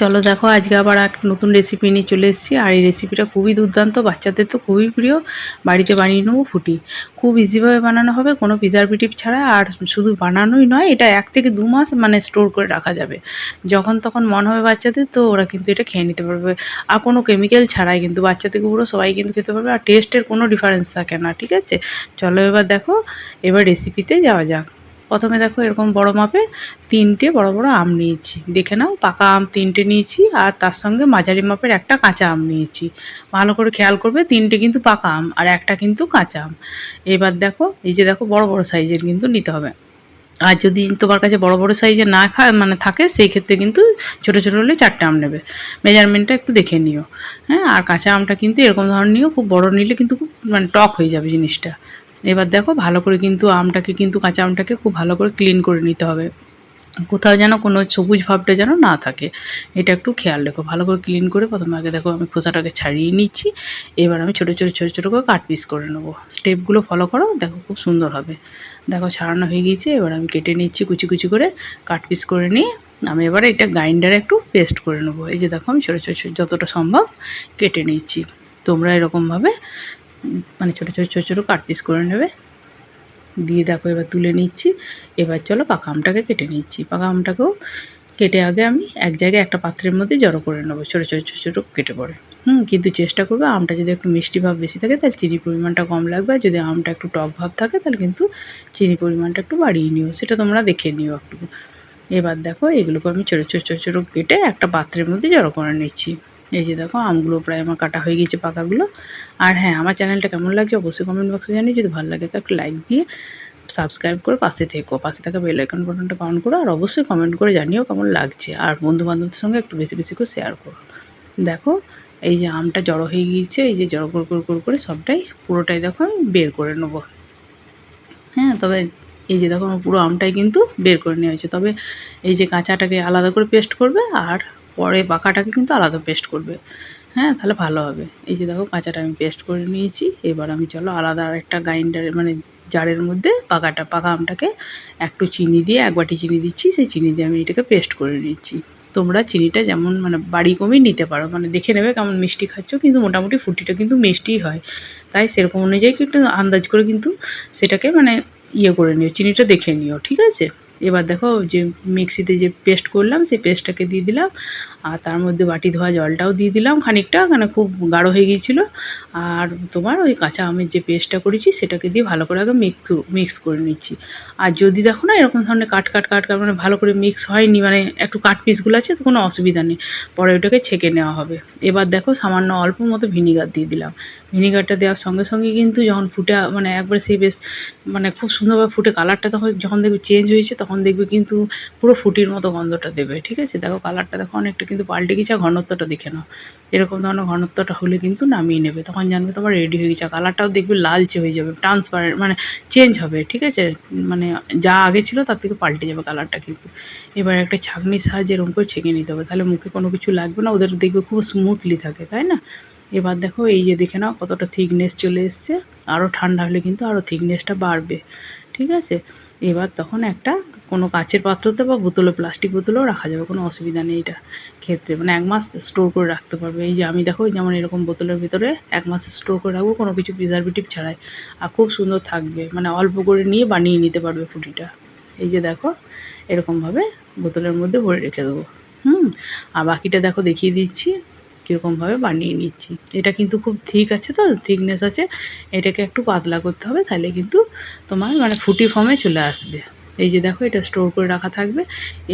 চলো দেখো আজকে আবার এক নতুন রেসিপি নিয়ে চলে এসেছি। আর এই রেসিপিটা খুবই দুর্দান্ত, বাচ্চাদের তো খুবই প্রিয়। বাড়িতে বানিয়ে নেবো ফুটি। খুব ইজিভাবে বানানো হবে, কোনো প্রিজারভেটিভ ছাড়া। আর শুধু বানানোই নয়, এটা 1 থেকে 2 মাস মানে স্টোর করে রাখা যাবে। যখন তখন মন হবে বাচ্চাদের, তো ওরা কিন্তু এটা খেয়ে নিতে পারবে। আর কোনো কেমিক্যাল ছাড়াই কিন্তু বাচ্চা থেকে পুরো সবাই কিন্তু খেতে পারবে। আর টেস্টের কোনো ডিফারেন্স থাকে না, ঠিক আছে? চলো এবার দেখো, এবার রেসিপিতে যাওয়া যাক। প্রথমে দেখো এরকম বড় মাপের 3টে বড় বড় আম নিয়েছি। দেখে নাও, পাকা আম 3টে নিয়েছি, আর তার সঙ্গে মাঝারি মাপের একটা কাঁচা আম নিয়েছি। ভালো করে খেয়াল করবে, 3টে কিন্তু পাকা আম আর একটা কিন্তু কাঁচা আম। এবার দেখো, এই যে দেখো বড় বড় সাইজের কিন্তু নিতে হবে। আর যদি তোমার কাছে বড় বড় সাইজের না মানে থাকে, সেই ক্ষেত্রে কিন্তু ছোট ছোট হলে 4টে আম নেবে। মেজারমেন্টটা একটু দেখে নিও। হ্যাঁ, আর কাঁচা আমটা কিন্তু এরকম ধরনের নিও, খুব বড় নিলে কিন্তু খুব মানে টক হয়ে যাবে জিনিসটা। এবার দেখো ভালো করে কিন্তু আমটাকে কিন্তু কাঁচা আমটাকে খুব ভালো করে ক্লিন করে নিতে হবে। কোথাও যেন কোনো সবুজ ভাবটা যেন না থাকে, এটা একটু খেয়াল রেখো। ভালো করে ক্লিন করে প্রথমে আগে দেখো আমি খোসাটাকে ছাড়িয়ে নিচ্ছি। এবার আমি ছোটো ছোটো ছোটো ছোটো করে কাট পিস করে নেবো। স্টেপগুলো ফলো করো, দেখো খুব সুন্দর হবে। দেখো ছাড়ানো হয়ে গিয়েছে, এবার আমি কেটে নিচ্ছি কুচি কুচি করে। কাট পিস করে নিয়ে আমি এবার এটা গ্রাইন্ডারে একটু পেস্ট করে নেবো। এই যে দেখো আমি ছোটো ছোটো যতটা সম্ভব কেটে নিচ্ছি। তোমরা এরকমভাবে মানে ছোটো ছোটো ছোটো ছোটো কাট পিস করে নেবে। দিয়ে দেখো এবার তুলে নিচ্ছি। এবার চলো পাকা আমটাকে কেটে নিচ্ছি। পাকা আমটাকেও কেটে আগে আমি এক জায়গায় একটা পাত্রের মধ্যে জড়ো করে নেবো, ছোটো ছোটো ছোটো ছোটো কেটে পড়ে। কিন্তু চেষ্টা করবে আমটা যদি একটু মিষ্টি ভাব বেশি থাকে তাহলে চিনির পরিমাণটা কম লাগবে, আর যদি আমটা একটু টক ভাব থাকে তাহলে কিন্তু চিনির পরিমাণটা একটু বাড়িয়ে নিও, সেটা তোমরা দেখে নিও একটু। এবার দেখো এগুলোকে আমি ছোটো ছোটো ছোটো ছোটো কেটে একটা পাত্রের মধ্যে জড়ো করে নিচ্ছি। এই যে দেখো আমগুলো প্রায় আমার কাটা হয়ে গিয়েছে, পাকাগুলো। আর হ্যাঁ, আমার চ্যানেলটা কেমন লাগছে অবশ্যই কমেন্ট বক্সে জানিয়ে। যদি ভালো লাগে তো একটা লাইক দিয়ে সাবস্ক্রাইব করে পাশে থেকো, পাশে থাকা বেল আইকন বাটনটা অন করো। আর অবশ্যই কমেন্ট করে জানিও কেমন লাগছে। আর বন্ধুবান্ধবদের সঙ্গে একটু বেশি বেশি করে শেয়ার করো। দেখো এই যে আমটা জড়ো হয়ে গিয়েছে, এই যে জড়ো করে সবটাই পুরোটাই দেখো আমি বের করে নেবো। হ্যাঁ, তবে এই যে দেখো আমার পুরো আমটাই কিন্তু বের করে নেওয়া হয়েছে। তবে এই যে কাঁচাটাকে আলাদা করে পেস্ট করবে, আর পরে পাকাটাকে কিন্তু আলাদা পেস্ট করবে। হ্যাঁ, তাহলে ভালো হবে। এই যে দেখো কাঁচাটা আমি পেস্ট করে নিয়েছি। এবার আমি চলো আলাদা আরেকটা গ্রাইন্ডারে মানে জারের মধ্যে পাকা আমটাকে একটু চিনি দিয়ে 1 বাটি চিনি দিচ্ছি। সেই চিনি দিয়ে আমি এটাকে পেস্ট করে নিচ্ছি। তোমরা চিনিটা যেমন মানে বাড়ি কমিয়ে নিতে পারো, মানে দেখে নেবে কেমন মিষ্টি খাচ্ছ, কিন্তু মোটামুটি ফুটিটা কিন্তু মিষ্টিই হয়। তাই সেরকম অনুযায়ী কিন্তু আন্দাজ করে কিন্তু সেটাকে মানে করে নিও, চিনিটা দেখে নিও, ঠিক আছে? এবার দেখো যে মিক্সিতে যে পেস্ট করলাম সেই পেস্টটাকে দিয়ে দিলাম, আর তার মধ্যে বাটি ধোয়া জলটাও দিয়ে দিলাম খানিকটা, মানে খুব গাঢ় হয়ে গিয়েছিলো। আর তোমার ওই কাঁচা আমের যে পেস্টটা করেছি সেটাকে দিয়ে ভালো করে আগে মিক্স করে নিচ্ছি। আর যদি দেখো না এরকম ধরনের কাট মানে ভালো করে মিক্স হয়নি, মানে একটু কাট পিসগুলো আছে, তো কোনো অসুবিধা নেই, পরে ওটাকে ছেঁকে নেওয়া হবে। এবার দেখো সামান্য অল্প মতো ভিনিগার দিয়ে দিলাম। ভিনিগারটা দেওয়ার সঙ্গে সঙ্গে কিন্তু যখন ফুটে মানে একবারে সেই বেশ মানে খুব সুন্দরভাবে ফুটে কালারটা যখন দেখবে চেঞ্জ হয়েছে, তখন দেখবে কিন্তু পুরো ফুটির মতো গন্ধটা দেবে, ঠিক আছে? দেখো কালারটা দেখো অনেকটা কিন্তু পাল্টে গেছে। আর ঘনত্বটা দেখে নাও, এরকম ধরনের ঘনত্বটা হলে কিন্তু নামিয়ে নেবে, তখন জানবে তোমার রেডি হয়ে গেছে। কালারটাও দেখবে লালচে হয়ে যাবে, ট্রান্সপারেন্ট মানে চেঞ্জ হবে, ঠিক আছে? মানে যা আগে ছিল তার থেকে পাল্টে যাবে কালারটা কিন্তু। এবার একটা ছাঁকনির সাহায্যে এরকম করে ছেঁকে নিতে হবে, তাহলে মুখে কোনো কিছু লাগবে না, ওদের দেখবে খুব স্মুথলি থাকে, তাই না? এবার দেখো এই যে দেখে নাও কতটা থিকনেস চলে এসছে। আরও ঠান্ডা হলে কিন্তু আরও থিকনেসটা বাড়বে, ঠিক আছে? এবার তখন একটা কোনো কাচের পাত্রতে বা বোতলে, প্লাস্টিক বোতলেও রাখা যাবে, কোনো অসুবিধা নেই এটা ক্ষেত্রে। মানে 1 মাস স্টোর করে রাখতে পারবে। এই যে আমি দেখো যেমন এরকম বোতলের ভিতরে 1 মাস স্টোর করে রাখবো, কোনো কিছু প্রিজারভেটিভ ছাড়াই। আর খুব সুন্দর থাকবে, মানে অল্প করে নিয়ে বানিয়ে নিতে পারবে ফুটিটা। এই যে দেখো এরকমভাবে বোতলের মধ্যে ভরে রেখে দেবো। আর বাকিটা দেখো দেখিয়ে দিচ্ছি কীরকমভাবে বানিয়ে নিচ্ছি। এটা কিন্তু খুব থিক আছে, তো থিকনেস আছে, এটাকে একটু পাতলা করতে হবে, তাহলে কিন্তু তোমার মানে ফুটি ফর্মে চলে আসবে। এই যে দেখো এটা স্টোর করে রাখা থাকবে।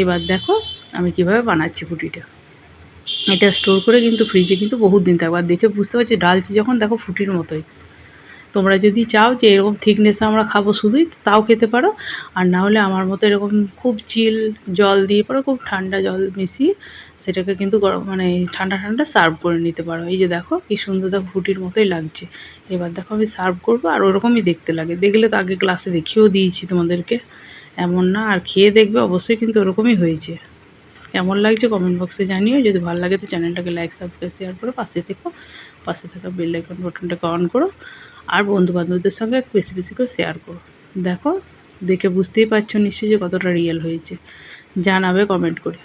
এবার দেখো আমি কিভাবে বানাচ্ছি ফুটিটা। এটা স্টোর করে কিন্তু ফ্রিজে কিন্তু বহুত দিন থাকবে। আর দেখে বুঝতে পারছি ডালছি যখন, দেখো ফুটির মতোই। তোমরা যদি চাও যে এরকম থিকনেসে আমরা খাবো শুধুই, তাও খেতে পারো। আর না হলে আমার মতো এরকম খুব চিল জল দিয়ে পারো, খুব ঠান্ডা জল মিশিয়ে সেটাকে কিন্তু গরম মানে ঠান্ডা ঠান্ডা সার্ভ করে নিতে পারো। এই যে দেখো কী সুন্দর, দেখো ফুটির মতোই লাগছে। এবার দেখো আমি সার্ভ করবো, আর ওরকমই দেখতে লাগে। দেখলে তো আগে ক্লাসে দেখিয়েও দিয়েছি তোমাদেরকে, এমন না। আর খেয়ে দেখবে অবশ্যই কিন্তু ওরকমই হয়েছে। কেমন লাগছে কমেন্ট বক্সে জানিও। যদি ভালো লাগে তো চ্যানেলটাকে লাইক, সাবস্ক্রাইব, শেয়ার করো, পাশে থেকো, পাশে থাকা বেল আইকন বাটনটাকে অন করো। আর বন্ধুবান্ধবদের সঙ্গে একটু বেশি বেশি করে শেয়ার করো। দেখো দেখে বুঝতেই পারছো নিশ্চয়ই যে কতটা রিয়েল হয়েছে। জানাবে কমেন্ট করে।